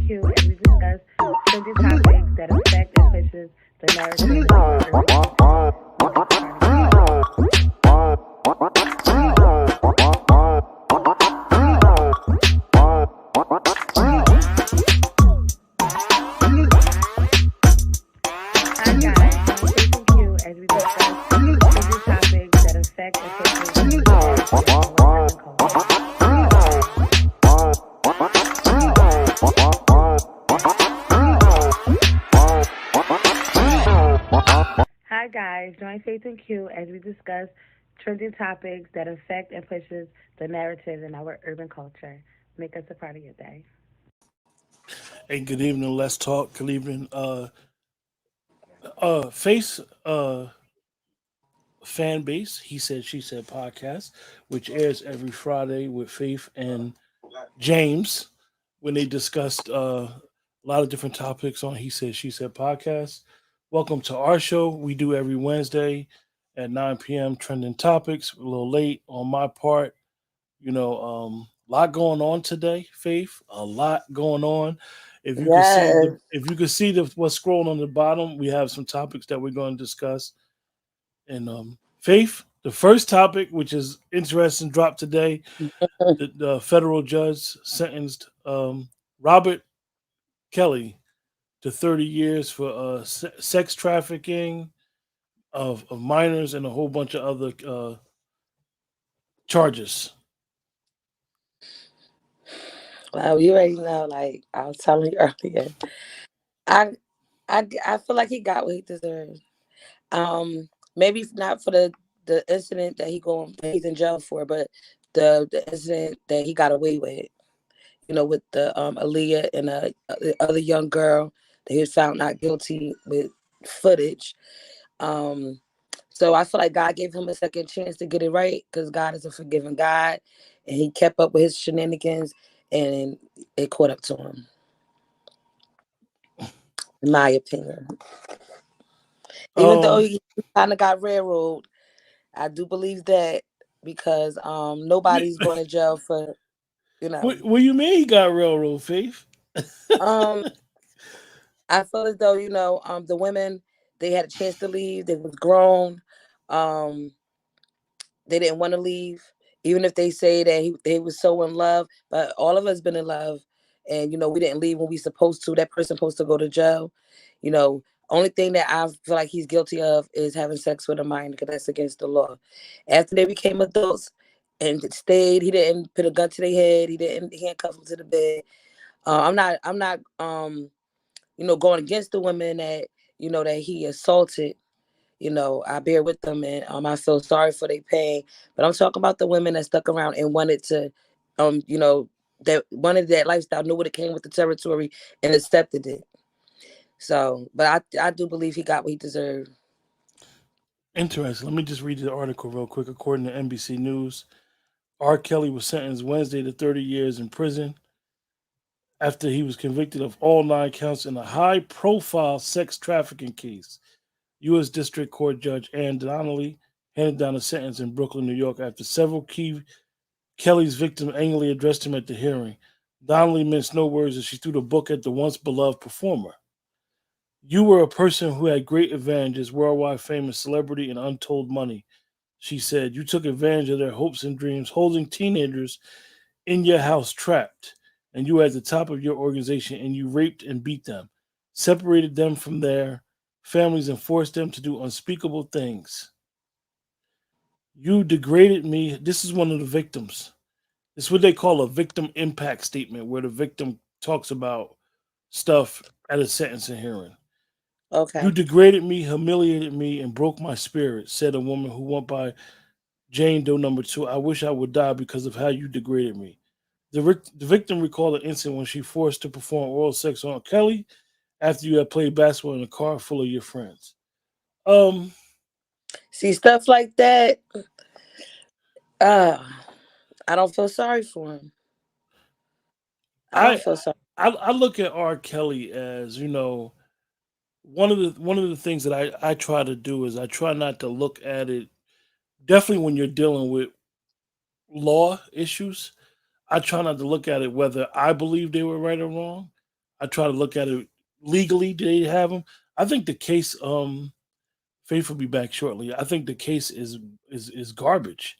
Q as we discuss trending topics that affect and pushes the narrative in our urban culture. Make us a part of your day. Hi guys, join Faith and Q as we discuss trending topics that affect and pushes the narrative in our urban culture. Make us a part of your day. Hi guys, join Faith and Q as we discuss trending topics that affect and pushes the narrative in our urban culture. Make us a part of your day. Hey, good evening. Let's talk. Good evening. Face fan base. He said, she said podcast, which airs every Friday with Faith and James when they discussed a lot of different topics on He Said, She Said podcast. Welcome to our show. We do every Wednesday at 9 p.m. Trending topics. A little late on my part. A lot going on today, Faith. A lot going on. Yes. If you could see what's scrolling on the bottom, we have some topics that we're going to discuss. And Faith, the first topic, which is interesting, dropped today. The federal judge sentenced Robert Kelly to 30 years for sex trafficking of minors and a whole bunch of other charges. Well, you already know, like I was telling you earlier, I I feel like he got what he deserved. Maybe not for the incident that he's in jail for, but the incident that he got away with, with the Aaliyah and the other young girl that he was found not guilty with footage. Um, so I feel like God gave him a second chance to get it right because God is a forgiving God, and he kept up with his shenanigans, and it caught up to him, in my opinion. Even though Um, he kind of got railroaded, I do believe that because what, nobody's going to jail for you know. what you mean he got railroad, Faith? Um, I feel as though the women, they had a chance to leave. They was grown. Um, they didn't want to leave, even if they say that they was so in love. But all of us been in love, and we didn't leave when we supposed to. That person supposed to go to jail. You know, only thing that I feel like he's guilty of is having sex with a minor, because that's against the law. After they became adults and stayed, he didn't put a gun to their head. He didn't handcuff them to the bed. I'm not going against the women that that he assaulted. I bear with them, and I feel sorry for their pain. But I'm talking about the women that stuck around and wanted to, that wanted that lifestyle, knew what it came with the territory, and accepted it. So, but I do believe he got what he deserved. Interesting. Let me just read the article real quick. According to NBC News, R. Kelly was sentenced Wednesday to 30 years in prison after he was convicted of all 9 counts in a high profile sex trafficking case. U.S. District Court Judge Ann Donnelly handed down a sentence in Brooklyn, New York, after several key Kelly's victims angrily addressed him at the hearing. Donnelly minced no words as she threw the book at the once beloved performer. You were a person who had great advantages, worldwide famous celebrity, and untold money, she said. You took advantage of their hopes and dreams, holding teenagers in your house trapped, and you were at the top of your organization, and you raped and beat them, separated them from their families, and forced them to do unspeakable things. You degraded me. This is one of the victims. It's what they call a victim impact statement, where the victim talks about stuff at a sentencing hearing. You Okay. degraded me, humiliated me, and broke my spirit, said a woman who went by Jane Doe number two. I wish I would die because of how you degraded me. The victim recalled an incident when she forced to perform oral sex on Kelly after you had played basketball in a car full of your friends. Um, See, stuff like that. Uh, I don't feel sorry for him. I don't I, feel sorry. I look at R. Kelly as one of the things that I try to do is I try not to look at it. Definitely when you're dealing with law issues, I try not to look at it whether I believe they were right or wrong. I try to look at it legally. Do they have him? I think the case. Faith will be back shortly. I think the case is garbage.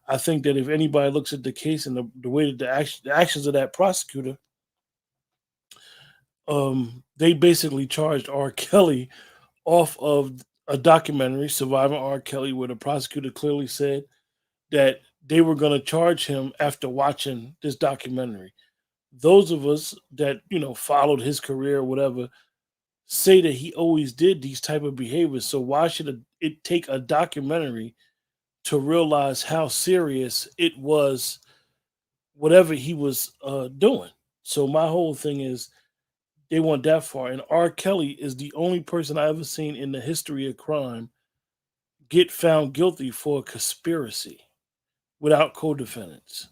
I think that if anybody looks at the case and the way that the actions of that prosecutor, they basically charged R. Kelly off of a documentary, Surviving R. Kelly, where the prosecutor clearly said that they were going to charge him after watching this documentary. Those of us that followed his career or whatever say that he always did these type of behaviors. So why should it take a documentary to realize how serious it was, whatever he was doing? So my whole thing is they went that far, and R. Kelly is the only person I ever seen in the history of crime get found guilty for a conspiracy without co-defendants.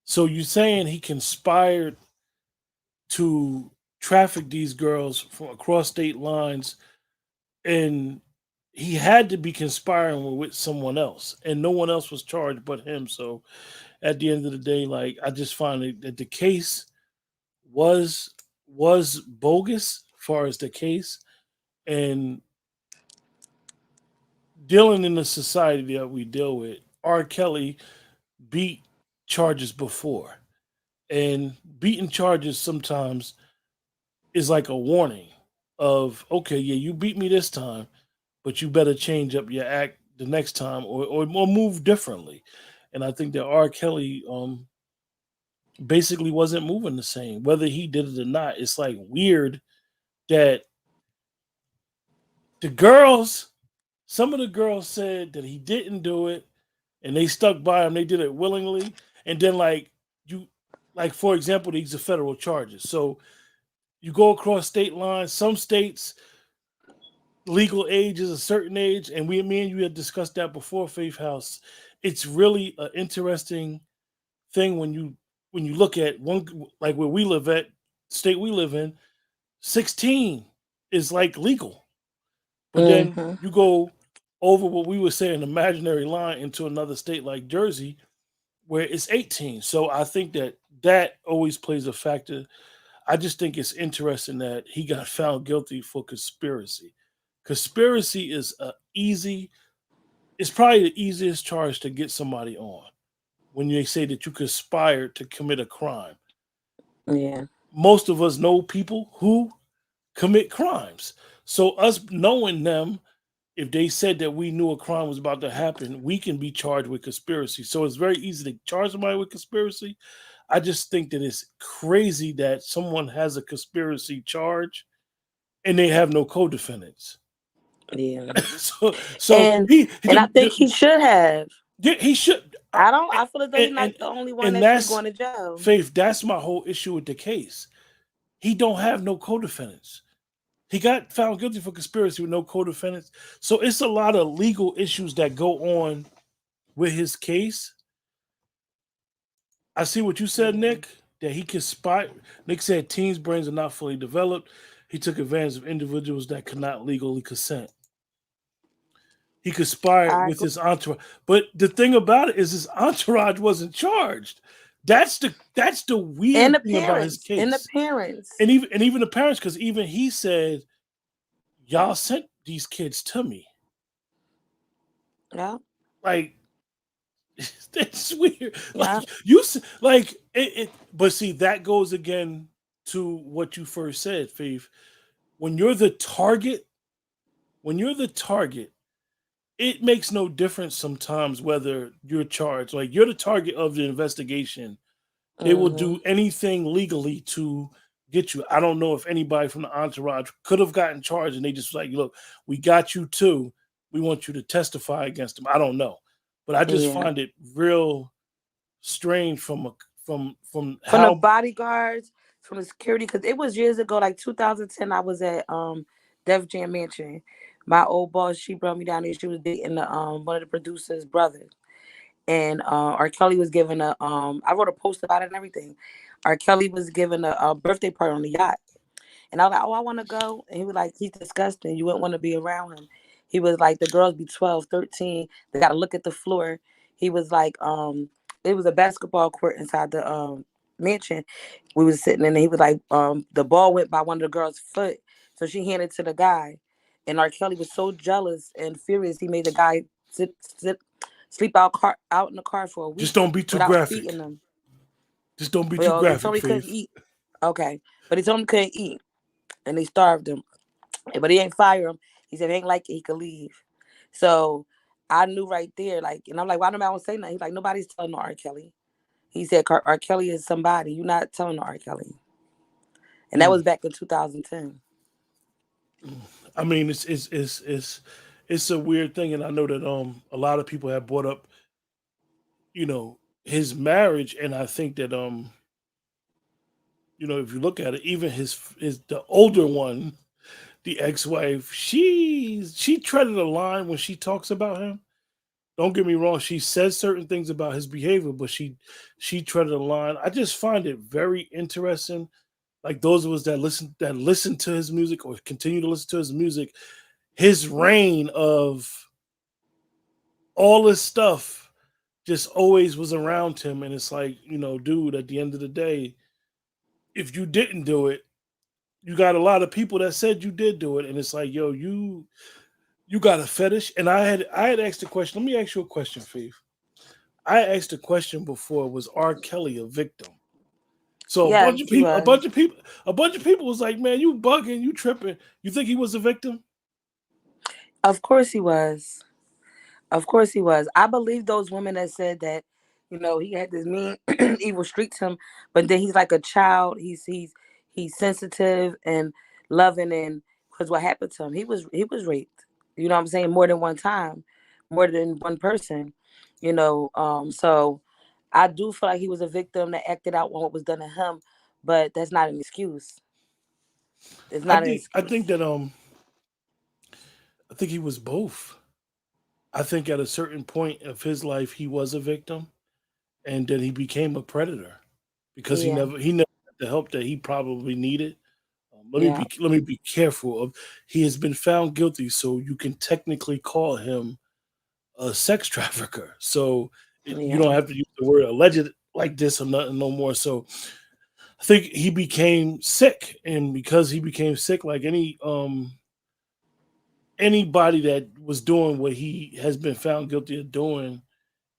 So you saying he conspired to traffic these girls from across state lines, and he had to be conspiring with someone else, and no one else was charged but him. So at the end of the day, like, I just find that the case was bogus as far as the case, and dealing in the society that we deal with, R. Kelly beat charges before, and beating charges sometimes is like a warning of, okay, yeah, you beat me this time, but you better change up your act the next time, or move differently. And I think that R. Kelly basically wasn't moving the same, whether he did it or not. It's like weird that the girls, some of the girls said that he didn't do it, and they stuck by him. They did it willingly, and then like for example, these are federal charges. So you go across state lines. Some states legal age is a certain age, and me and you had discussed that before, Faith House. It's really an interesting thing when you look at one, like where we live at, state we live in, 16 is like legal. But then Mm-hmm. you go over what we would say an imaginary line into another state like Jersey, where it's 18. So I think that always plays a factor. I just think it's interesting that he got found guilty for conspiracy. Conspiracy is it's probably the easiest charge to get somebody on when they say that you conspired to commit a crime. Yeah. Most of us know people who commit crimes. So us knowing them, if they said that we knew a crime was about to happen, we can be charged with conspiracy. So it's very easy to charge somebody with conspiracy. I just think that it's crazy that someone has a conspiracy charge and they have no co-defendants. Yeah. So And I think he should have. he should. I feel as though he's not And the only one and that should be that's going to jail. Faith. That's my whole issue with the case. He don't have no co-defendants. He got found guilty for conspiracy with no co-defendants. So it's a lot of legal issues that go on with his case. I see what you said, Nick, that he conspired. Nick said teens' brains are not fully developed. He took advantage of individuals that could not legally consent. He conspired I with agree. his entourage. But the thing about it is his entourage wasn't charged. That's the And weird the thing about his parents. And the case. parents. And even the parents, because even he said, y'all sent these kids to me. Yeah. Like, that's weird. Yeah. Like it but see, that goes again to what you first said, Faith. When you're the target, when you're the target, it makes no difference sometimes whether you're charged. Like, you're the target of the investigation. They will Mm-hmm. do anything legally to get you. I don't know if anybody from the entourage could have gotten charged and they just like, look, we got you too. We want you to testify against them. I don't know. But I just Yeah. find it real strange from From the how. bodyguards, from the security, because it was years ago, like 2010. I was at Def Jam Mansion. My old boss, she brought me down there. She was dating the one of the producers' brothers, and R. Kelly was giving a I wrote a post about it and everything. R. Kelly was giving a birthday party on the yacht, and I was like, oh, I want to go, and he was like, he's disgusting. You wouldn't want to be around him. He was like, the girls be 12, 13. They got to look at the floor. He was like, it was a basketball court inside mansion. We was sitting in, and he was like, the ball went by one of the girls' foot, so she handed it to the guy, and R. Kelly was so jealous and furious, he made the guy sleep out in the car for a Just week don't be too without graphic. feeding him. Just don't be too Well, they graphic, told him he couldn't Faith. eat. Okay, but he told him he couldn't eat, and they starved him. But he ain't fire him. He said if he ain't like it, he could leave. So I knew right there, like, and I'm like, why nobody won't say nothing? He's like, nobody's telling no R. Kelly. He said R. Kelly is somebody. You're not telling no R. Kelly. And that was back in 2010. I mean, it's a weird thing, and I know that a lot of people have brought up, his marriage, and I think that if you look at it, even his the older one, the ex-wife, she treaded a line when she talks about him. Don't get me wrong, she says certain things about his behavior, but she treaded a line. I just find it very interesting. Like those of us that listen to his music or continue to listen to his music, his reign of all this stuff just always was around him. And it's like, dude, at the end of the day, if you didn't do it, you got a lot of people that said you did do it. And it's like, yo, you got a fetish. And I had asked a question. Let me ask you a question, Faith. I asked a question before, was R. Kelly a victim? So a bunch Yes, of he people, a was. bunch of people, a bunch of people was like, "Man, you bugging, you tripping. You think he was a victim?" Of course he was. Of course he was. I believe those women that said that, he had this mean, evil streak to him, but then he's like a child. He's sensitive and loving, and because what happened to him, he was raped. You know what I'm saying? More than one time, more than one person. So I do feel like he was a victim that acted out on what was done to him, but that's not an excuse. It's I not an think I excuse. think that I think he was both. I think at a certain point of his life he was a victim, and then he became a predator because he Yeah, never got the help that he probably needed. yeah, Let me be careful. He has been found guilty, so you can technically call him a sex trafficker. So you yeah. don't have to use the word alleged like this or nothing no more. So I think he became sick, and because he became sick, like anybody that was doing what he has been found guilty of doing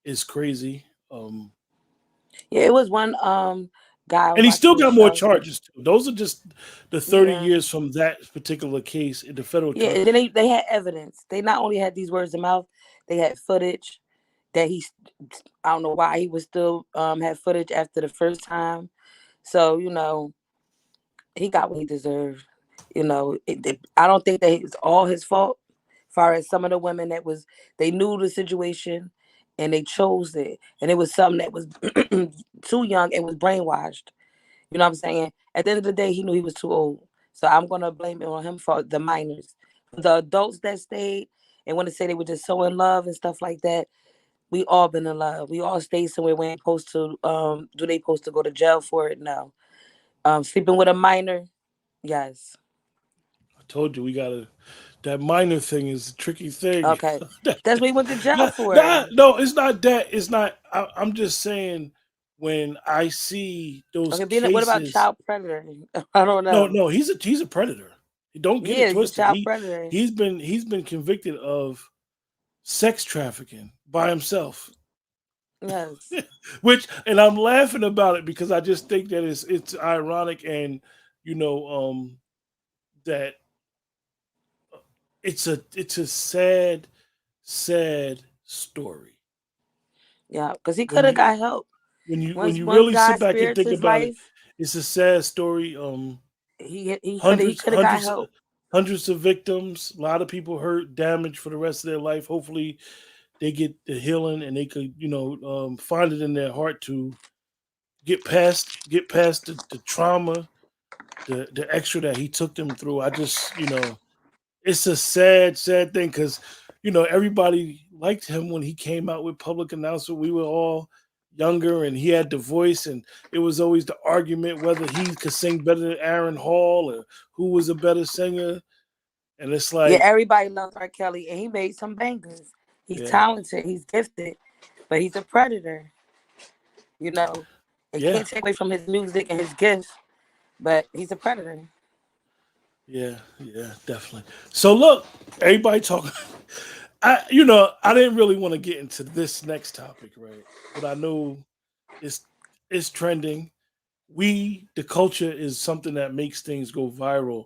is crazy. Yeah, it was one guy I was And he watching still this got more show. charges too. Those are just the 30 Yeah. years from that particular case in the federal Yeah, charge. and then they had evidence. They not only had these words of mouth, they had footage that I don't know why he was still had footage after the first time. So, he got what he deserved. I don't think that it's all his fault. As far as some of the women they knew the situation and they chose it. And it was something that was too young and was brainwashed. You know what I'm saying? At the end of the day, he knew he was too old. So I'm gonna blame it on him for the minors. For the adults that stayed and want to say they were just so in love and stuff like that, we all been in love. We all stayed somewhere we ain't supposed to do they supposed to go to jail for it? No. Sleeping with a minor, yes. I told you that minor thing is a tricky thing. Okay. That's what he went to jail for. No, it's not that. It's not. I'm just saying when I see those Okay, then what about cases. child predator? I don't No, know. no, he's a predator. Don't get it Yeah, he's a twisted. child predator. He's been convicted of sex trafficking by himself. Yes. Which, and I'm laughing about it because I just think that it's ironic, and you know that it's a sad story Yeah, because he could when have you got help. when Once you one really guy sit back and spared think his about it. life, It's a sad story. he Hundreds could have got hundreds help. hundreds of victims, a lot of people hurt, damaged for the rest of their life. Hopefully they get the healing and they could find it in their heart to get past the trauma, the extra that he took them through. I just it's a sad thing because everybody liked him when he came out with public announcement. We were all younger and he had the voice, and it was always the argument whether he could sing better than Aaron Hall or who was a better singer. And it's Yeah, like, everybody loves R. Kelly, and he made some bangers. He's yeah, talented, he's gifted, but he's a predator. You know, It Yeah. can't take away from his music and his gifts, but he's a predator. Yeah, definitely. So look, everybody talking. I didn't really want to get into this next topic, right? But I know it's trending. The culture is something that makes things go viral.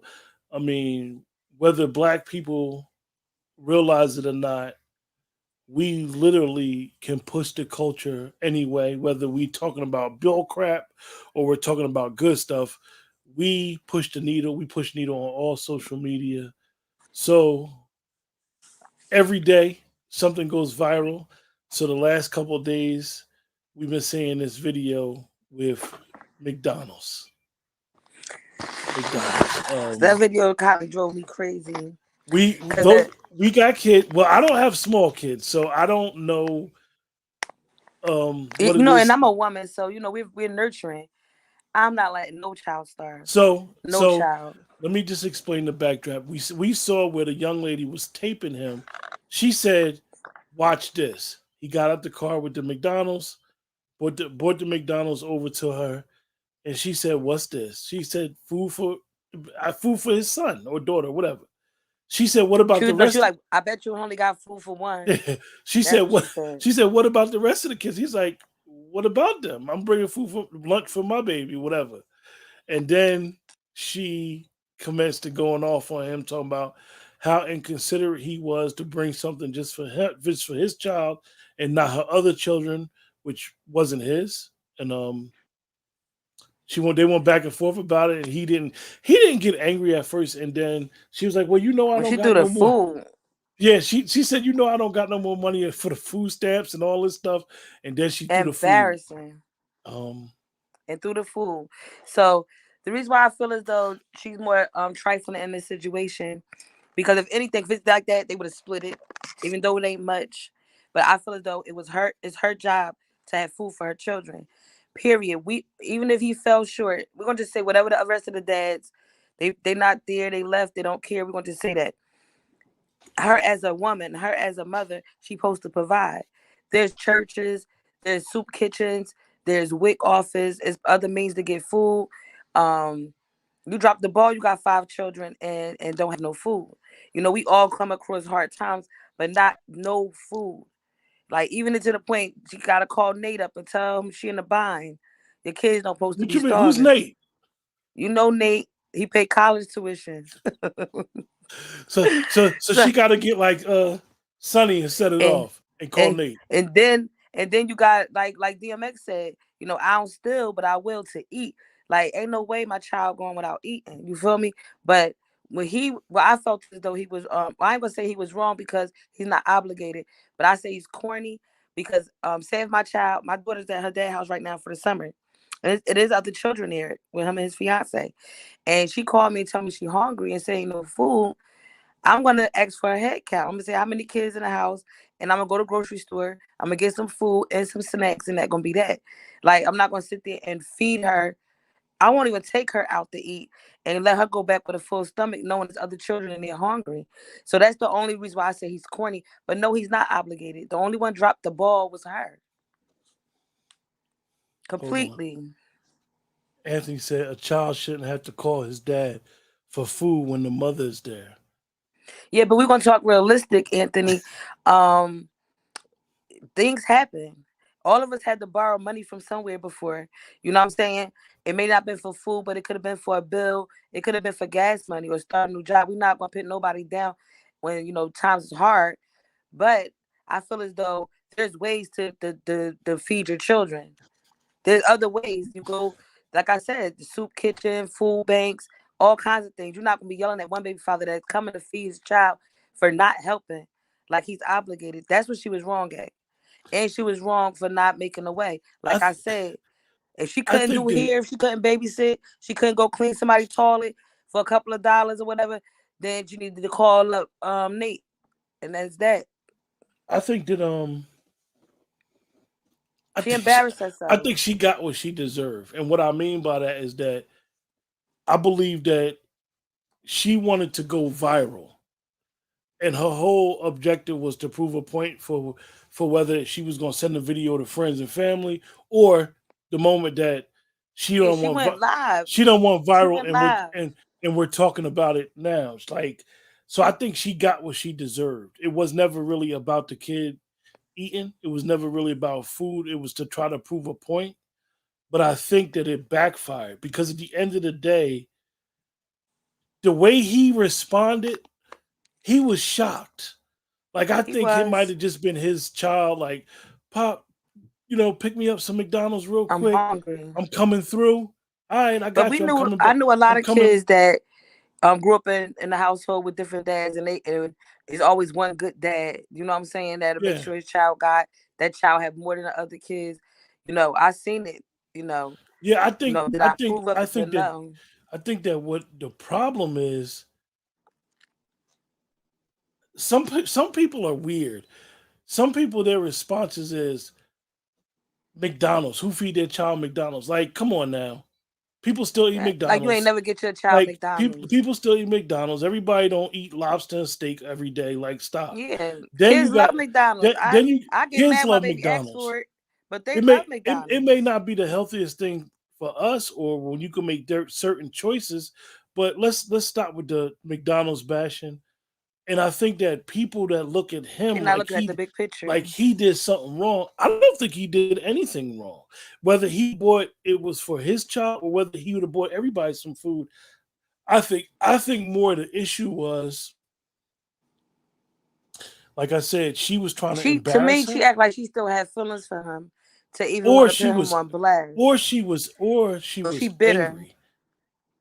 I mean, whether black people realize it or not, we literally can push the culture anyway, whether we talking about bill crap or we're talking about good stuff. We push the needle. We push needle on all social media. So every day something goes viral. So the last couple of days, we've been seeing this video with McDonald's. McDonald's. That video kind of drove me crazy. We Cause those we got kids. Well, I don't have small kids, so I don't know what it and is. I'm a woman, so we're nurturing. I'm not letting no child starve. So No so child. let me just explain the backdrop. We saw where the young lady was taping him. She said, "Watch this." He got out the car with the McDonald's, brought the McDonald's over to her, and she said, "What's this?" She said, food for his son or daughter, whatever." She said, "What about the She rest?" like, I bet you only got food for one. She That's said, what "What?" she said. She said, "What about the rest of the kids?" He's like, "What about them? I'm bringing food for lunch for my baby, whatever." And then she commenced to going off on him, talking about how inconsiderate he was to bring something just for his child, and not her other children, which wasn't his. And they went back and forth about it, and he didn't get angry at first, and then she was like, "Well, I When don't she threw got the no more." food, Yeah, she said, "I don't got no more money for the food stamps and all this stuff," and then she threw the food. embarrassing. Um, And through the food. So the reason why I feel as though she's more trifling in this situation, because if anything, if it's like that, they would have split it, even though it ain't much. But I feel as though it's her job to have food for her children. Period. We Even if he fell short, we're gonna just say whatever the rest of the dads, they not there, they left, they don't care. We're gonna just say that. Her as a woman, her as a mother, she's supposed to provide. There's churches, there's soup kitchens, there's WIC office, there's other means to get food. Um, you drop the ball, you got 5 children and don't have no food. We all come across hard times, but not no food. Like even to the point she gotta call Nate up and tell him she in a bind. Your kids don't supposed to what be you mean? Who's starving. Nate? Nate, he paid college tuition. So So she got to get like Sonny and set it and off and call and Nate. and then you got like DMX said, I don't steal, but I will to eat. Like ain't no way my child going without eating. You feel me? But I felt as though he was I ain't gonna say he was wrong because he's not obligated, but I say he's corny because say if my daughter's at her dad's house right now for the summer. And it is other children there with him and his fiance. And she called me and told me she hungry and saying no food. I'm gonna ask for a head count. I'm gonna say how many kids in the house, and I'm gonna go to the grocery store. I'm gonna get some food and some snacks, and that gonna be that. Like I'm not gonna sit there and feed her. I won't even take her out to eat and let her go back with a full stomach, knowing there's other children and they're hungry. So that's the only reason why I say he's corny. But no, he's not obligated. The only one dropped the ball was her Hold on. completely. Anthony said a child shouldn't have to call his dad for food when the mother's there. Yeah, but we're gonna talk realistic, Anthony. Um, Things happen. All of us had to borrow money from somewhere before. You know what I'm saying? It may not have been for food, but it could have been for a bill. It could have been for gas money or start a new job. We're not gonna put nobody down when times is hard. But I feel as though there's ways to feed your children. There's other ways. You go, like I said, the soup kitchen, food banks, all kinds of things. You're not gonna be yelling at one baby father that's coming to feed his child for not helping, like he's obligated. That's what she was wrong at. And she was wrong for not making a way. I Like I th- said, if she I couldn't think do that here, if she couldn't babysit, she couldn't go clean somebody's toilet for a couple of dollars or whatever, then she needed to call up Nate. And that's that. I think that I She think she, embarrassed I herself. think she got what she deserved, and what I mean by that is that I believe that she wanted to go viral, and her whole objective was to prove a point for whether she was going to send the video to friends and family or the moment that she Yeah, don't she want went live. she don't want She viral, went live. and we're talking about it now. It's like, so I think she got what she deserved. It was never really about the kid eating. It was never really about food. It was to try to prove a point. But I think that it backfired because at the end of the day, the way he responded, he was shocked. Like I He think it might was. have just been his child. Like, Pop, pick me up some McDonald's real I'm quick. hungry. I'm coming through. All right, I But got you. I'm coming I back. knew a lot I'm of coming. kids that grew up in the household with different dads, and it's always one good dad. You know what I'm saying? That'll make Yeah, sure his child got that child have more than the other kids. I seen it. yeah. I think, Did I I think, approve of I it? think that, No. I think that what the problem is, some people are weird. Some people, their responses is McDonald's. Who feed their child McDonald's? Like, come on now. People still eat Like you ain't McDonald's. never get your child Like people, McDonald's. people still eat McDonald's. Everybody don't eat lobster and steak every day. Like, stop. Yeah, Then kids you got love McDonald's. then you I get kids mad my love baby asks McDonald's. for it, but they It love may McDonald's. not be the healthiest thing for us, or when you can make certain choices. But let's stop with the McDonald's bashing. And I think that people that look at They're him not looking at the big picture. like he did something wrong. I don't think he did anything wrong. Whether he bought it was for his child or whether he would have bought everybody some food. I think more the issue was, like I said, she was trying to To me, embarrass she him, act like she still had feelings for him to even or want to put she him was, on blast. or she So she was bitter. angry.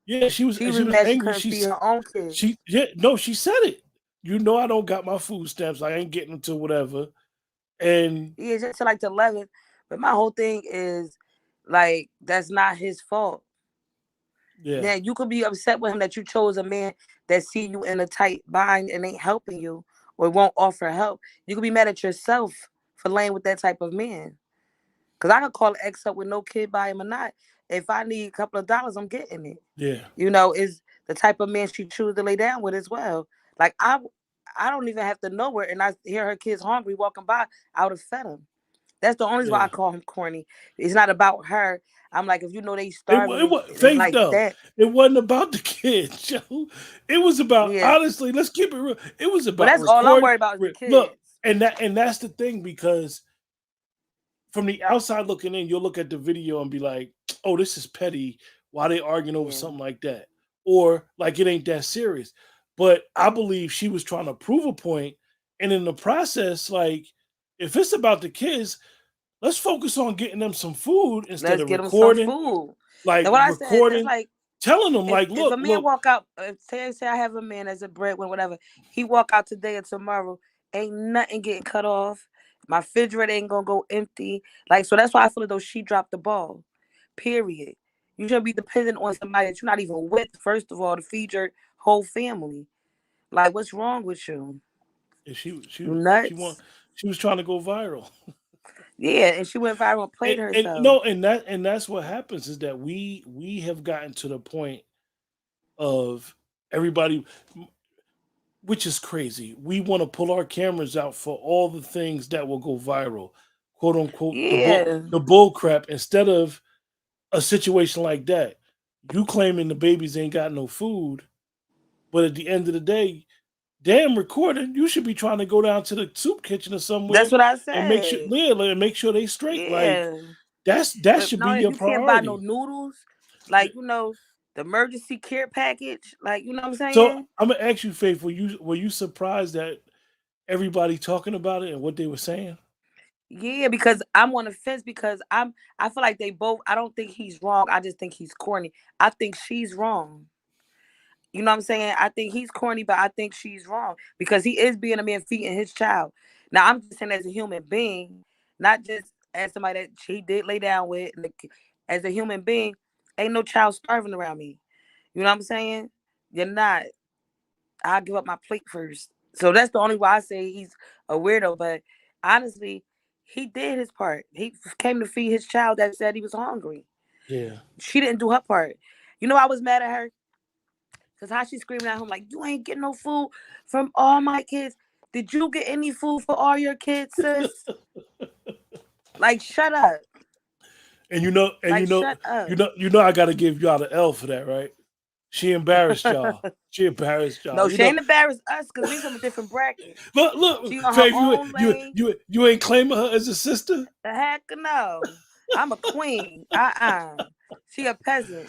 Yeah, She she was was mad she angry. couldn't feed her own kids. She said it. I don't got my food stamps. I ain't getting them to whatever. And Yeah, just to like the 11th. But my whole thing is like that's not his fault. yeah, Now you could be upset with him that you chose a man that see you in a tight bind and ain't helping you or won't offer help. You could be mad at yourself for laying with that type of man. Cause I could call an ex up with no kid by him or not. If I need a couple of dollars, I'm getting it. yeah, Is the type of man she choose to lay down with as well. Like I don't even have to know her, and I hear her kids hungry walking by, I would have fed them. That's the only reason why I yeah. call him corny. It's not about her. I'm like, if you know they It starving was and faith like though. that, It wasn't about the kids, Joe. It was about, yeah. honestly. Let's keep it real. It was But about that's all I'm worried about is the Look, kids. and that's the thing, because from the outside looking in, you'll look at the video and be like, "Oh, this is petty. Why they arguing over Yeah. something like that?" Or like it ain't that serious. But I believe she was trying to prove a point, and in the process, like, if it's about the kids, let's focus on getting them some food instead Let's of get them some recording, food. like Now what I said, that's recording, like telling them, like, if a look, man look, walk out, say I have a man as a breadwinner, whatever, he walk out today or tomorrow, ain't nothing getting cut off. My refrigerator ain't gonna go empty. Like, so that's why I feel as though she dropped the ball. Period. You shouldn't be dependent on somebody that you're not even with, first of all, to feed your whole family. Like, what's wrong with you? and You nuts? she was trying to go viral. Yeah, and she went viral and played And herself. no, and that's what happens, is that we have gotten to the point of everybody, which is crazy. We want to pull our cameras out for all the things that will go viral, quote unquote, Yeah. the bull crap, instead of a situation like that. You claiming the babies ain't got no food, but at the end of the day, damn recording, you should be trying to go down to the soup kitchen or That's somewhere what I and make sure, said. yeah, and make sure they straight. Like, Yeah. that But should no, be if your you can't buy no priority. noodles, Yeah. like the emergency care package, like you know what I'm So saying? I'm gonna ask you, Faith, were you surprised that everybody talking about it and what they were saying? Yeah, because I'm on the fence because I feel like they both I don't think he's wrong. I just think he's corny. I think she's wrong. You know what I'm saying? I think he's corny, but I think she's wrong because he is being a man feeding his child. Now I'm just saying as a human being, not just as somebody that he did lay down with. Like, as a human being, ain't no child starving around me. You know what I'm saying? You're not. I'll give up my plate first. So that's the only why I say he's a weirdo. But honestly, he did his part. He came to feed his child that said he was hungry. Yeah. She didn't do her part. I was mad at her because how she screaming at him like, you ain't getting no food from all my kids. Did you get any food for all your kids, sis? Like, shut up. And you know, Shut up. I got to give y'all the L for that, right? She embarrassed y'all. She embarrassed y'all. No, she ain't embarrassed us because we from a different bracket. Look, She on her Faith, own lane. you ain't claiming her as a sister. The heck no. I'm a queen. She a peasant.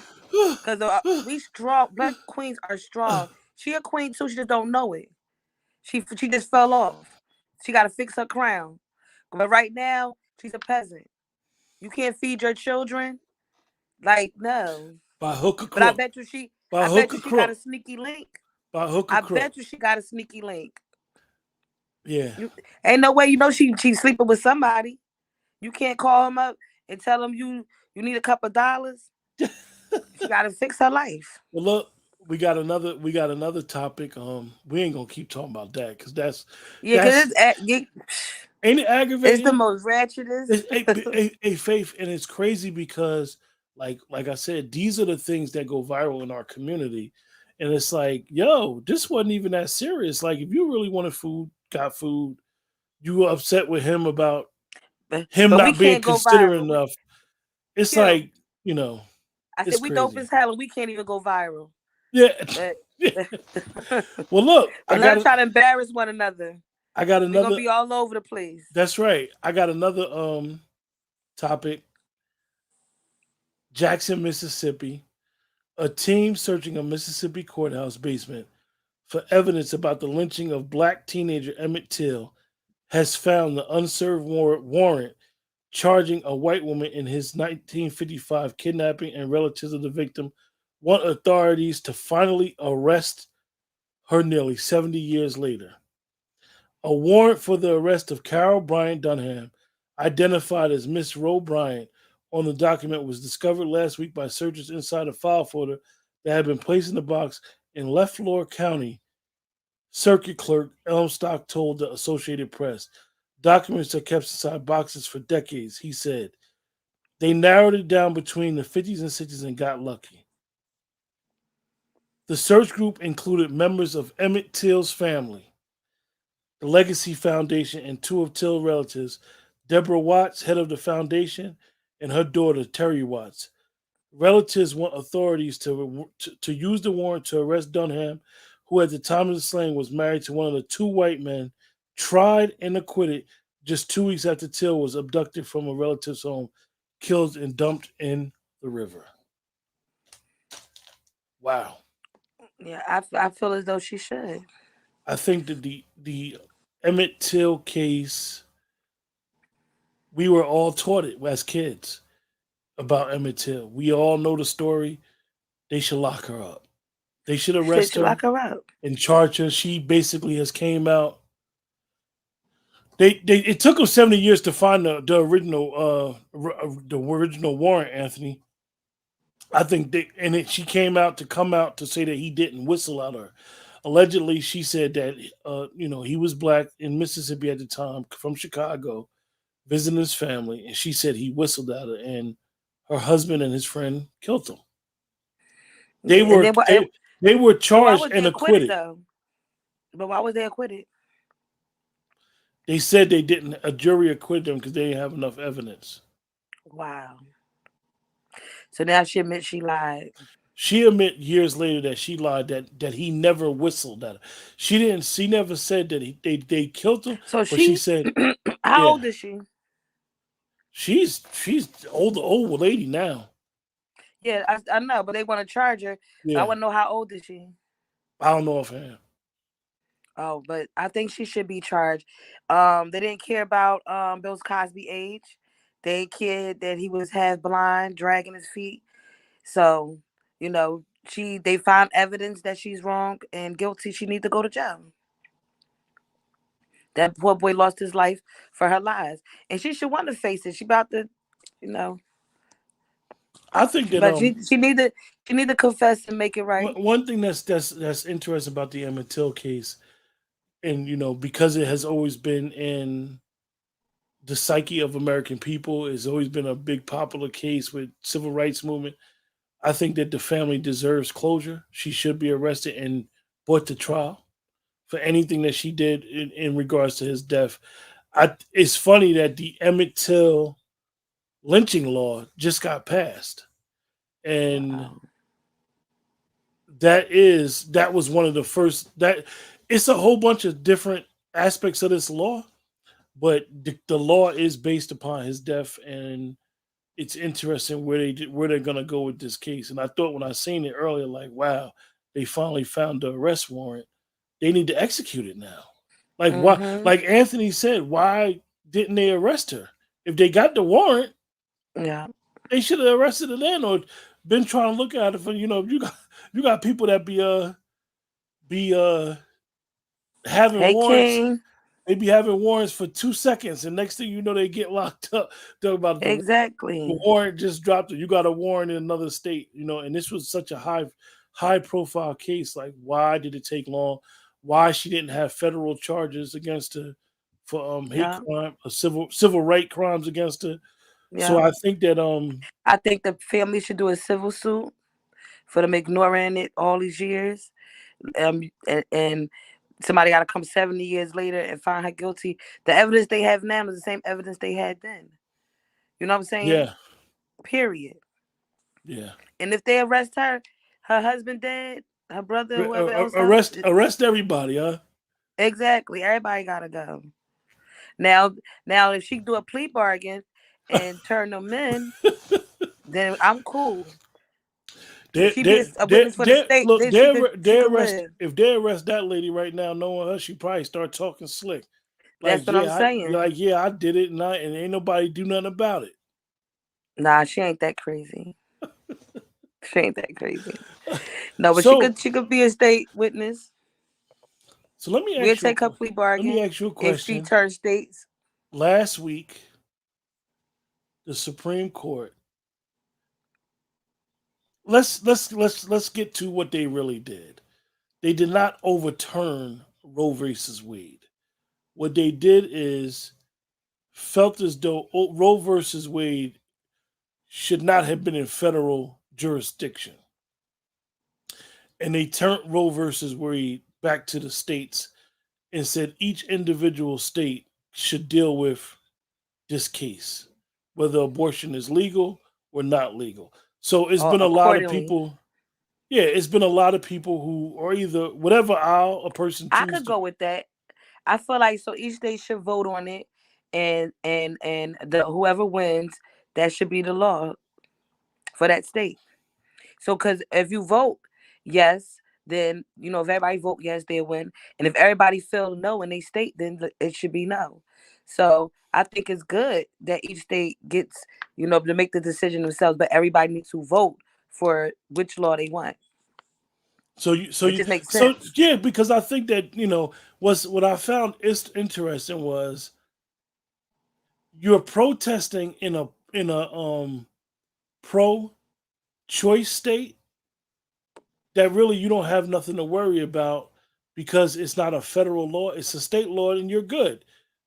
Cause we strong. Black queens are strong. She a queen too. She just don't know it. She just fell off. She got to fix her crown. But right now, she's a peasant. You can't feed your children. Like no. By hook or crook. But I bet you she got a sneaky link. By hook or crook. Bet you she got a sneaky link. Yeah. Ain't no way she's sleeping with somebody. You can't call him up and tell him you need a couple dollars. She got to fix her life. Well, look, we got another topic. We ain't gonna keep talking about that because that's because ain't it aggravating? It's the most ratchetest. A Faith, and it's crazy because, like I said, these are the things that go viral in our community, and it's like, yo, this wasn't even that serious. Like, if you really wanted food, got food, you were upset with him about him not being considerate enough. It's like, I said we dope as hell and we can't even go viral. Yeah. Well, look, I gotta try to embarrass one another. I got another. We're gonna be all over the place. That's right. I got another topic. Jackson, Mississippi. A team searching a Mississippi courthouse basement for evidence about the lynching of black teenager Emmett Till has found the unserved warrant charging a white woman in his 1955 kidnapping, and relatives of the victim want authorities to finally arrest her nearly 70 years later. A warrant for the arrest of Carol Bryant Dunham, identified as Miss Roe Bryant, on the document was discovered last week by searchers inside a file folder that had been placed in the box in Leflore County. Circuit Clerk Elmstock told the Associated Press. Documents are kept inside boxes for decades, he said. They narrowed it down between the 50s and 60s and got lucky. The search group included members of Emmett Till's family, the Legacy Foundation, and two of Till's relatives, Deborah Watts, head of the foundation, and her daughter, Terry Watts. Relatives want authorities to use the warrant to arrest Dunham, who at the time of the slaying was married to one of the two white men, tried and acquitted just 2 weeks after Till was abducted from a relative's home, killed and dumped in the river. Wow. Yeah, I feel as though she should. I think that the Emmett Till case, we were all taught it as kids about Emmett Till. We all know the story. They should lock her up. They should arrest her, lock her up, and charge her. She basically has came out. It took them 70 years to find the original warrant, Anthony. I think she came out to say that he didn't whistle at her. Allegedly, she said that he was black in Mississippi at the time, from Chicago, visiting his family, and she said he whistled at her, and her husband and his friend killed him. They were charged and acquitted. But why was they acquitted? They said they didn't. A jury acquitted them because they didn't have enough evidence. Wow. So now she admits she lied. She admit years later that she lied, that he never whistled at her. She never said that they killed him. So she said, how old is she? She's old lady now. Yeah, I know, but they want to charge her. Yeah. I want to know how old is she? I don't know offhand. Oh, but I think she should be charged. They didn't care about Bill Cosby's age. They cared that he was half blind, dragging his feet. So, they found evidence that she's wrong and guilty. She needs to go to jail. That poor boy lost his life for her lies, and she should want to face it. She about to, I think that, but she need to confess and make it right. One thing that's interesting about the Emmett Till case, and because it has always been in the psyche of American people, it's always been a big popular case with civil rights movement. I think that the family deserves closure. She should be arrested and brought to trial for anything that she did in regards to his death. It's funny that the Emmett Till lynching law just got passed, and Wow. that was one of the first. That it's a whole bunch of different aspects of this law, but the law is based upon his death, and it's interesting where they're gonna go with this case. And I thought when I seen it earlier, like, wow, they finally found the arrest warrant. They need to execute it now. Like why? Mm-hmm. Like Anthony said, why didn't they arrest her? If they got the warrant, Yeah. they should have arrested her then, or been trying to look at it for you got people that be having Hey, warrants. King. They be having warrants for 2 seconds, and next thing you know, they get locked up. Talk about the Exactly. warrant just dropped. You got a warrant in another state, and this was such a high profile case. Like, why did it take long? Why she didn't have federal charges against her for hate Yeah. crime, civil right crimes against her? So Yeah. I think that I think the family should do a civil suit for them ignoring it all these years. And somebody got to come 70 years later and find her guilty. The evidence they have now is the same evidence they had then. You know what I'm saying? yeah, Period. yeah. And if they arrest her, her husband dead, her brother, whoever else, Arrest everybody, huh? exactly. Everybody gotta go. Now, if she do a plea bargain and turn them in, then I'm cool. If she be a witness for the state, Look, then she could arrest live. if they arrest that lady right now, knowing her, she probably start talking slick. That's what I'm saying. Yeah, I did it, and ain't nobody do nothing about it. Nah, she ain't that crazy. She ain't that crazy. No, but So, she could be a state witness. so let me We'll ask you. take her plea Let me bargain ask you a if she question. turns states. Last week, the Supreme Court. Let's get to what they really did. They did not overturn Roe versus Wade. What they did is felt as though Roe versus Wade should not have been in federal jurisdiction. And they turned Roe versus Wade back to the states and said each individual state should deal with this case, whether abortion is legal or not legal. So it's been a lot of Accordingly. people. Yeah, it's been a lot of people who are either whatever aisle a person I chooses could to. go with that. I feel like so each state should vote on it, and the whoever wins, that should be the law for that state. So, because if you vote yes, then if everybody vote yes, they win, and if everybody feel no in they state, then it should be no. So I think it's good that each state gets to make the decision themselves, but everybody needs to vote for which law they want. It just makes sense. Yeah, because I think that was what I found is interesting was you're protesting in a pro choice state that really you don't have nothing to worry about because it's not a federal law, it's a state law, and you're good.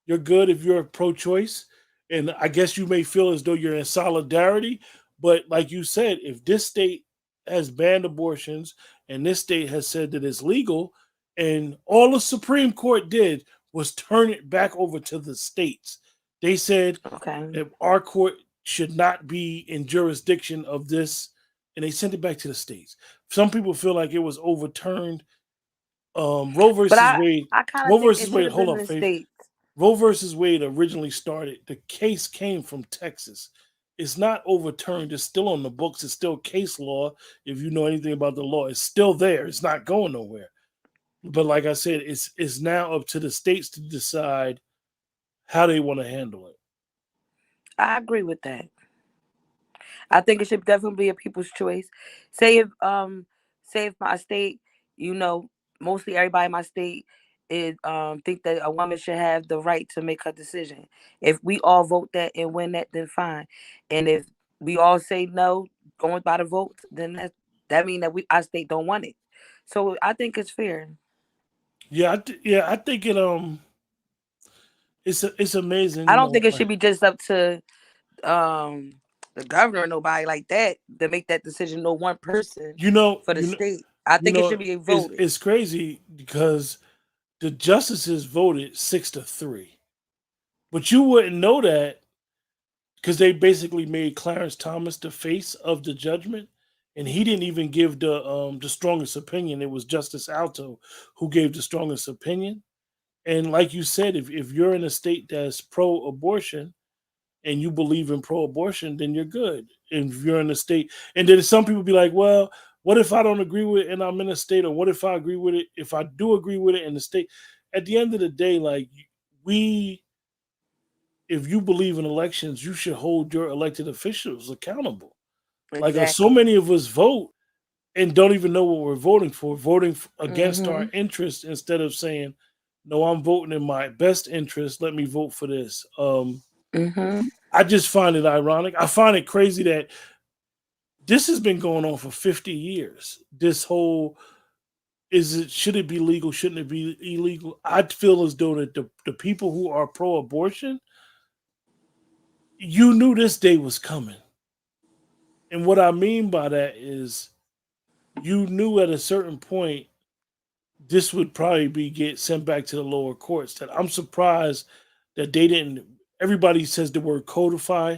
You're good if you're pro choice. And I guess you may feel as though you're in solidarity, but like you said, if this state has banned abortions and this state has said that it's legal, and all the Supreme Court did was turn it back over to the states. They said Okay. that our court should not be in jurisdiction of this, and they sent it back to the states. Some people feel like it was overturned. Roe But versus Wade. I kind of Roe think versus it should Wade. have Hold been on, in the Faith. states. Roe versus Wade originally started. The case came from Texas. It's not overturned. It's still on the books. It's still case law. If you know anything about the law, it's still there. It's not going nowhere. But like I said, it's now up to the states to decide how they want to handle it. I agree with that. I think it should definitely be a people's choice. Say if my state, mostly everybody in my state is think that a woman should have the right to make her decision. If we all vote that and win that, then fine. And if we all say no, going by the votes, then that means that our state don't want it. So I think it's fair. Yeah, I think it's amazing. I don't think it should be just up to um the governor or nobody like that to make that decision. No one person for the state. I think it should be voted. It's crazy because the justices voted 6-3, but you wouldn't know that because they basically made Clarence Thomas the face of the judgment, and he didn't even give the strongest opinion. It was Justice Alto who gave the strongest opinion. And like you said, if you're in a state that's pro-abortion and you believe in pro-abortion, then you're good. And if you're in a state, and then some people be like, well, what if I don't agree with it and I'm in a state, or what if I agree with it? If I do agree with it in the state, at the end of the day, like we, if you believe in elections, you should hold your elected officials accountable. Like so Exactly. many of us vote and don't even know what we're voting for, voting against our Mm-hmm. interests instead of saying, "No, I'm voting in my best interest. Let me vote for this." Mm-hmm. I just find it ironic. I find it crazy that this has been going on for 50 years. This whole should it be legal? Shouldn't it be illegal? I feel as though that the people who are pro-abortion, you knew this day was coming. And what I mean by that is you knew at a certain point this would probably be get sent back to the lower courts. That I'm surprised that they didn't. Everybody says the word codify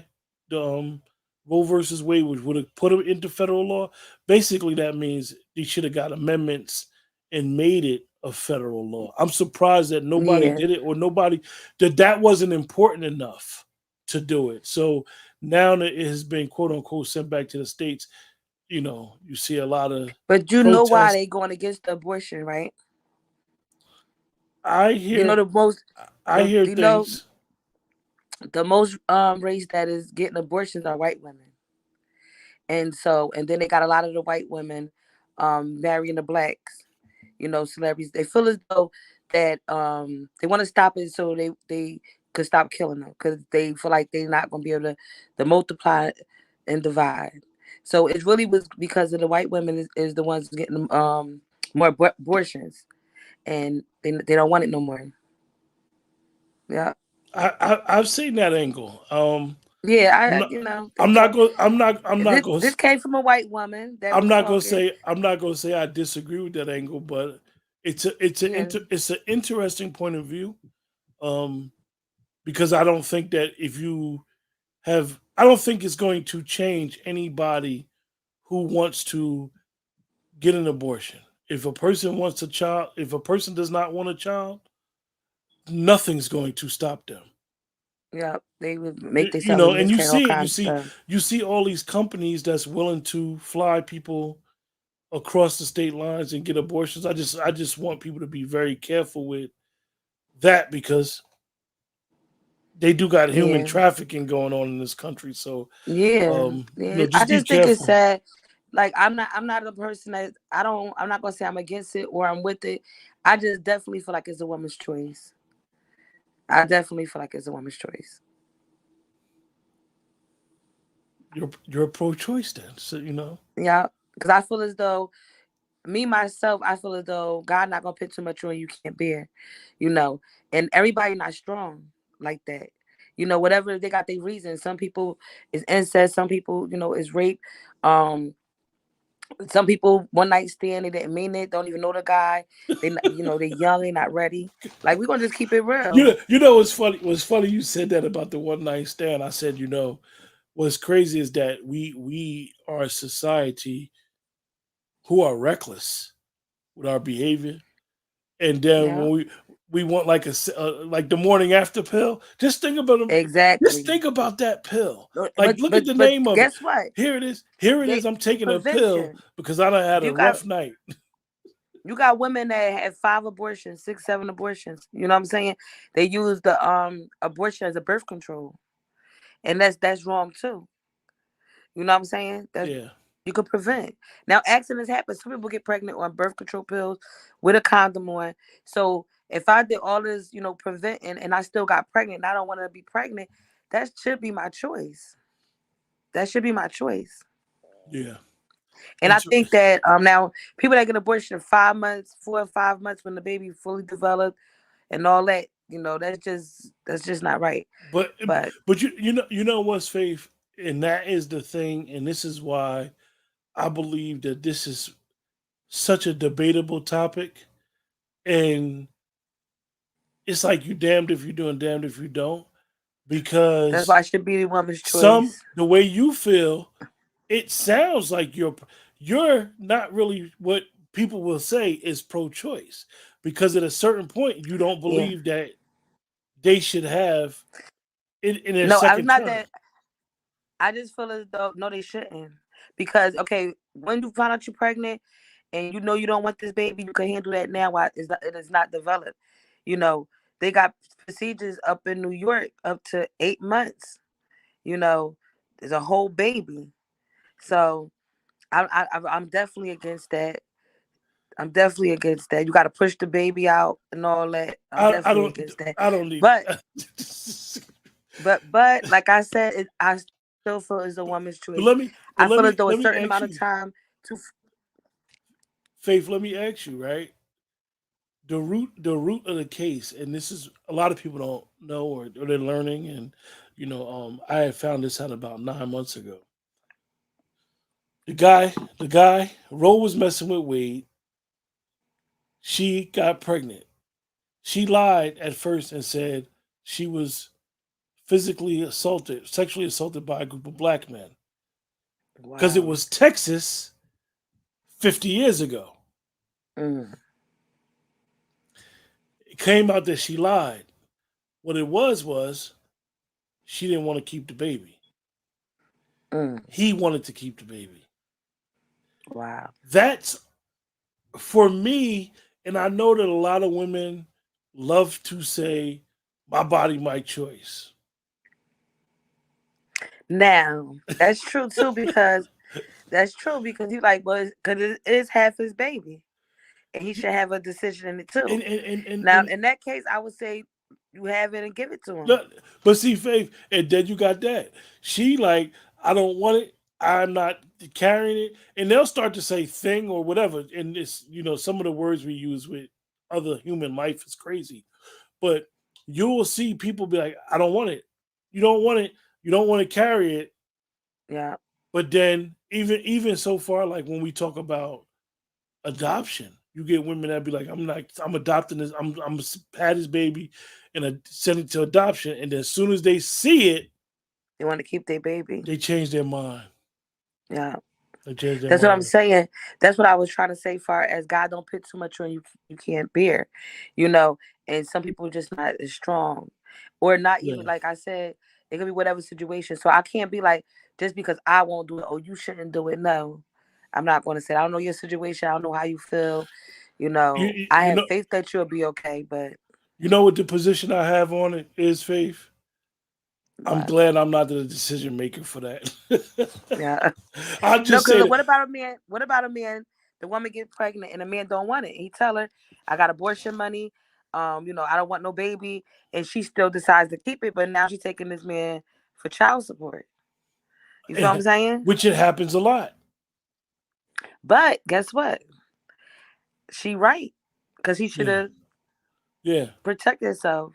the Roe versus Wade, which would have put it into federal law. Basically, that means they should have got amendments and made it a federal law. I'm surprised that nobody Yeah. did it, or nobody that wasn't important enough to do it. So now that it has been quote unquote sent back to the states, you see a lot of But you know why protests. they going against the abortion, right? I You know hear the most I hear you know things. the most race that is getting abortions are white women. And then they got a lot of the white women marrying the blacks, celebrities. They feel as though that they want to stop it so they could stop killing them because they feel like they're not going to be able to multiply and divide. So it really was because of the white women is the ones getting more abortions, and they don't want it no more. Yeah. I've seen that angle. Yeah, I'm I not. they I'm not talk. going. I'm not. I'm not going. This came from a white woman that I'm was not going to talking. say. I'm not going to say I disagree with that angle, but Yeah, it's an interesting point of view. Um, because I don't think that if you have, I don't think it's going to change anybody who wants to get an abortion. If a person wants a child, if a person does not want a child, nothing's going to stop them. yeah, they would make You themselves a know, and you miscarry, all see it. kinds of stuff. You see all these companies that's willing to fly people across the state lines and get abortions. I just want people to be very careful with that because they do got human Yeah, trafficking going on in this country. So, yeah, yeah. I just be just think it's careful. sad. Like I'm not a person that I'm not gonna say I'm against it or I'm with it. I just definitely feel like it's a woman's choice. I definitely feel like it's a woman's choice. You're pro-choice then, so Yeah, because I feel as though me myself, I feel as though God not gonna put too much on you can't bear, you know. And everybody not strong like that. Whatever they got their reasons. Some people is incest, some people, is rape. Um, some people one night stand, they didn't mean it, don't even know the guy. They young, they not ready. Like we're gonna just keep it real. what's funny? What's funny? You said that about the one night stand. I said, what's crazy is that we are a society who are reckless with our behavior. And then Yeah, when we want like like the morning after pill, just think about them. Just exactly. think about that pill. But Like, but look at but, the but name of it. guess what? Here it is. Here it is. They I'm taking a pill prevention. because I done had a You got rough night. You got women that had 5 abortions, 6, 7 abortions. You know what I'm saying? They use the abortion as a birth control, and that's wrong too. You know what I'm saying? That Yeah, you could prevent. Now accidents happen. Some people get pregnant on birth control pills with a condom on. So if I did all this, preventing, and I still got pregnant, and I don't want to be pregnant, that should be my choice. That should be my choice. yeah. And I think Interesting. that now people that get abortion in 5 months, 4 or 5 months when the baby fully developed and all that, that's just not right. But But you know what's faith, and that is the thing, and this is why I believe that this is such a debatable topic, and it's like you damned if you do and damned if you don't. because why it should be the woman's choice. the way you feel, it sounds like you're not really what people will say is pro-choice, because at a certain point you don't Yeah. believe that they should have in their No, I'm second not term. that. I just feel as though no, they shouldn't. Because okay, when you find out you're pregnant and you know you don't want this baby, you can handle that now while it is not developed. You know, they got procedures up in New York up to 8 months. You know, there's a whole baby. So I'm definitely against that. I'm definitely against that. You got to push the baby out and all that. I'm I definitely don't against that. I don't need But but like I said, I still feel it's a woman's choice. I feel as though a let certain me amount of ask you, time to Faith, let me ask you, right? The root of the case, and this is a lot of people don't know, or they're learning, and I had found this out about 9 months ago. The guy Roe was messing with Wade. She got pregnant. She lied at first and said she was sexually assaulted by a group of black men, because it wow. was Texas 50 years ago. Mm, It came out that she lied. What it was she didn't want to keep the baby. mm, He wanted to keep the baby. wow. That's for me, and I know that a lot of women love to say, "My body, my choice." Now that's true too because you like, well, because it is half his baby, and he should have a decision in it And too. and and and, Now, and in that case, I would say you have it and give it to him. look, but see, Faith, and then you got that. She like, I don't want it. I'm not carrying it, and they'll start to say thing or whatever. And this, some of the words we use with other human life is crazy. But you will see people be like, I don't want it. You don't want it. You don't want to carry it. Yeah, But then even so far, like when we talk about adoption, you get women that be like, I'm adopting this. I'm had his baby, and send it to adoption. And then as soon as they see it, they want to keep their baby. they change their mind. Yeah. They change their That's what I'm mind. saying. That's what I was trying to say. Far as God don't put too much on you, you can't bear, you know. And some people just not as strong, or not even Yeah. like I said. It could be whatever situation. So I can't be like just because I won't do it. Oh, you shouldn't do it. No, I'm not going to say. I don't know your situation. I don't know how you feel. You You, know, you I you have know faith that you'll be okay. But you know what the position I have on it is, Faith. I'm what? glad I'm not the decision maker for that. Yeah. I'll No, just say because that. what about a man? What about a man? The woman get pregnant and the man don't want it. He tell her, "I got abortion money. I don't want no baby," and she still decides to keep it. But now she's taking this man for child support. You see what I'm saying? Which it happens a lot. But guess what? She right because he should Yeah, have yeah. protected himself.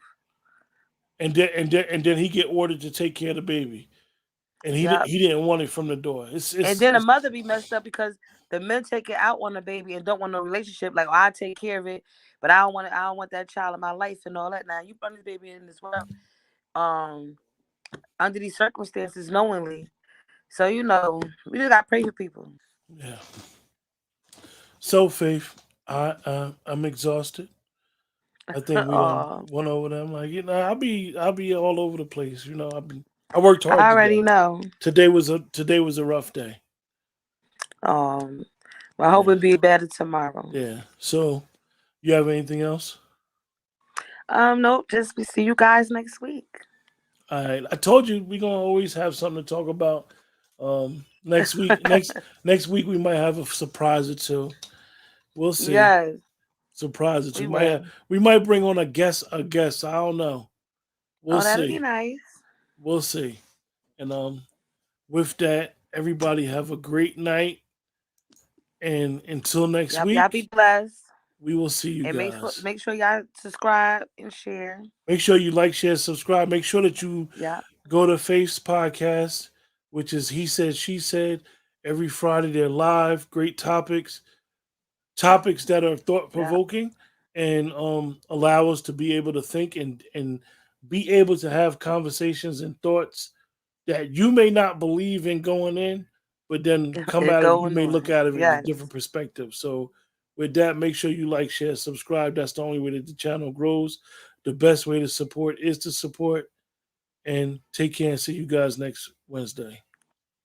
And then he get ordered to take care of the baby, and Yeah, he didn't want it from the door. and then the mother be messed up because the men take it out on the baby and don't want no relationship. Like, oh, I take care of it, but I don't want it. I don't want that child in my life and all that. Now you brought this baby in this world. Um, under these circumstances knowingly. So, we just gotta pray for people. Yeah. So Faith, I'm exhausted. I think we done Oh, went over them. Like, I'll be all over the place. I worked hard I already today. know. Today was a rough day. Um, well, I hope Yeah. it be better tomorrow. Yeah. So you have anything else? Nope, just we see you guys next week. I told you we're gonna always have something to talk about. Next week, next week we might have a surprise or two. We'll see. Yes, Surprise or we two. will. We might bring on a guest. A guest. I don't know. We'll Oh, that'll be see. nice. We'll see. And with that, everybody have a great night. And until next Y'all be week, blessed. we will see you And guys. make sure y'all subscribe and share. Make sure you like, share, subscribe. Make sure that you Yeah. go to Faith's podcast, which is He Said, She Said. Every Friday they're live. Great topics that are thought Yeah. provoking and allow us to be able to think and be able to have conversations and thoughts that you may not believe in going in, but then come out of you Going may look on. at it in a Yes. different perspective. So with that, make sure you like, share, subscribe. That's the only way that the channel grows. The best way to support is to support. And take care and see you guys next Wednesday.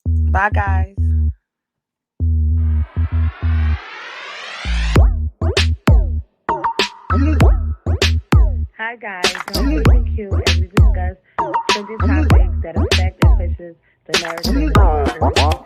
Bye, guys. Hi guys, I'm Faith Q as we discuss trending topics that affect and pushes the narrative of our urban culture.